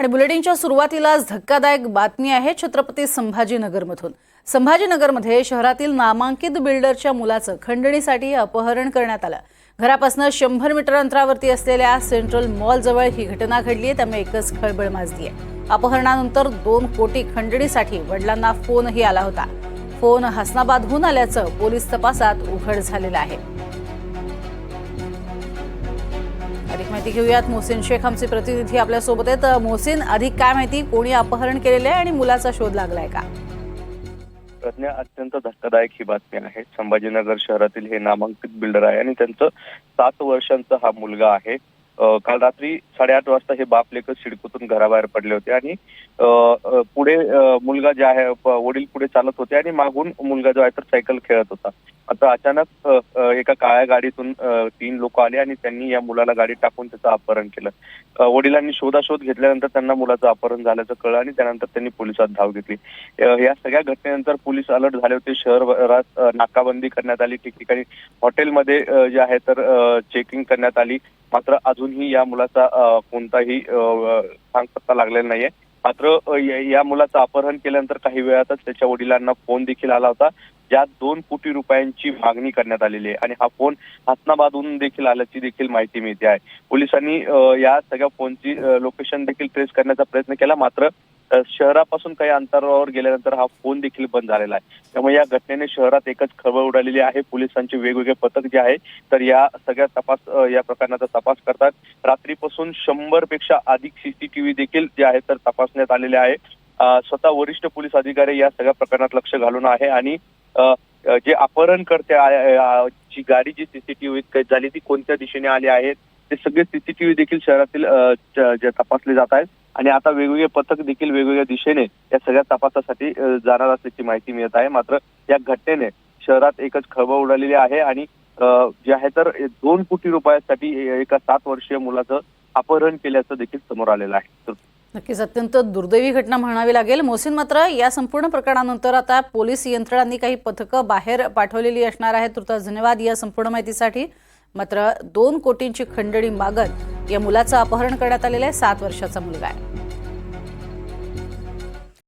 आणि बुलेटिनच्या सुरुवातीलाच धक्कादायक बातमी आहे छत्रपती संभाजीनगरमधून। संभाजीनगरमध्ये शहरातील नामांकित बिल्डरच्या मुलाचं खंडणीसाठी अपहरण करण्यात आलं। घरापासून 100 मीटर अंतरावरती असलेल्या सेंट्रल मॉल जवळ ही घटना घडली आहे, त्यामुळे एकच खळबळ माजली आहे। अपहरणानंतर 2 कोटी खंडणीसाठी वडिलांना फोनही आला होता। फोन हसनाबादहून आल्याचं पोलीस तपासात उघड झालेलं आहे। अधिक माहिती घेऊयात। मोहसिन शेख आमचे प्रतिनिधी आपल्या सोबत आहेत। मोहसिन, अधिक काय माहिती, कोणी अपहरण केलेले आहे आणि मुलाचा शोध लागलाय का? अत्यंत धक्कादायक ही बातमी आहे। संभाजीनगर शहरातील हे नामांकित बिल्डर आहे आणि त्यांचं 7 वर्षांचा हा मुलगा आहे। काल रात्री 8:30 वाजता हे बाप लेक सिडकोतून घराबाहेर पडले होते आणि पुढे मुलगा जे आहे वडील पुढे चालत होते आणि मागून मुलगा जो आहे तर सायकल खेळत होता। आता अचानक एका काळ्या गाडीतून 3 लोक आले आणि त्यांनी या मुलाला गाडीत टाकून त्याचं अपहरण केलं। वडिलांनी शोधाशोध घेतल्यानंतर त्यांना मुलाचं अपहरण झाल्याचं कळलं आणि त्यानंतर त्यांनी पोलिसात धाव घेतली। या सगळ्या घटनेनंतर पोलीस अलर्ट झाले होते। शहरात नाकाबंदी करण्यात आली, ठिकठिकाणी हॉटेलमध्ये जे आहे तर चेकिंग करण्यात आली। मात्र अजूनही या मुलाचा कोणताही सांगपत्ता लागलेला नाहीये। मात्र या मुलाचं अपहरण केल्यानंतर काही वेळातच त्याच्या वडिलांना फोन देखील आला होता, ज्यात 2 कोटी रुपयांची मागणी करण्यात आलेली आहे आणि हा फोन हसनाबादहून देखील आल्याची देखील माहिती मिळते आहे। पोलिसांनी या सगळ्या फोनची लोकेशन देखील ट्रेस करण्याचा प्रयत्न केला, मात्र शहरापासून काही अंतरावर गेल्यानंतर हा फोन देखील बंद झालेला आहे। त्यामुळे या घटनेने शहरात एकच खळबळ उडालेली आहे। पोलिसांचे वेगवेगळे पथक जे आहे तर या सगळ्या या प्रकरणाचा तपास करतात। रात्रीपासून 100 पेक्षा अधिक सीसीटीव्ही देखील जे आहे तर तपासण्यात आलेले आहे। स्वतः वरिष्ठ पोलीस अधिकारी या सगळ्या प्रकरणात लक्ष घालून आहे आणि जे अपहरण करते ची गाडी जी सीसीटीव्ही झाली ती कोणत्या दिशेने आली आहे ते सगळे सीसीटीव्ही देखील शहरातील जे तपासले जात आहेत आणि आता वेगवेगळे पथक देखील वेगवेगळ्या दिशेने या सगळ्या तपासासाठी जाणार असल्याची माहिती मिळत आहे। मात्र या घटनेने शहरात एकच खळबळ उडालेली आहे आणि जे आहे तर 2 कोटी रुपयासाठी एका 7 वर्षीय मुलाचं अपहरण केल्याचं देखील समोर आलेलं आहे। नक्कीच अत्यंत दुर्दैवी घटना म्हणावी लागेल। मोहसिन, मात्र या संपूर्ण प्रकरणानंतर आता पोलीस यंत्रणांनी काही पथकं बाहेर पाठवलेली असणार आहेत। तुर्तास धन्यवाद या संपूर्ण माहितीसाठी। मात्र 2 कोटींची खंडणी मागत या मुलाचं अपहरण करण्यात आलेलं आहे। 7 वर्षाचा मुलगा आहे।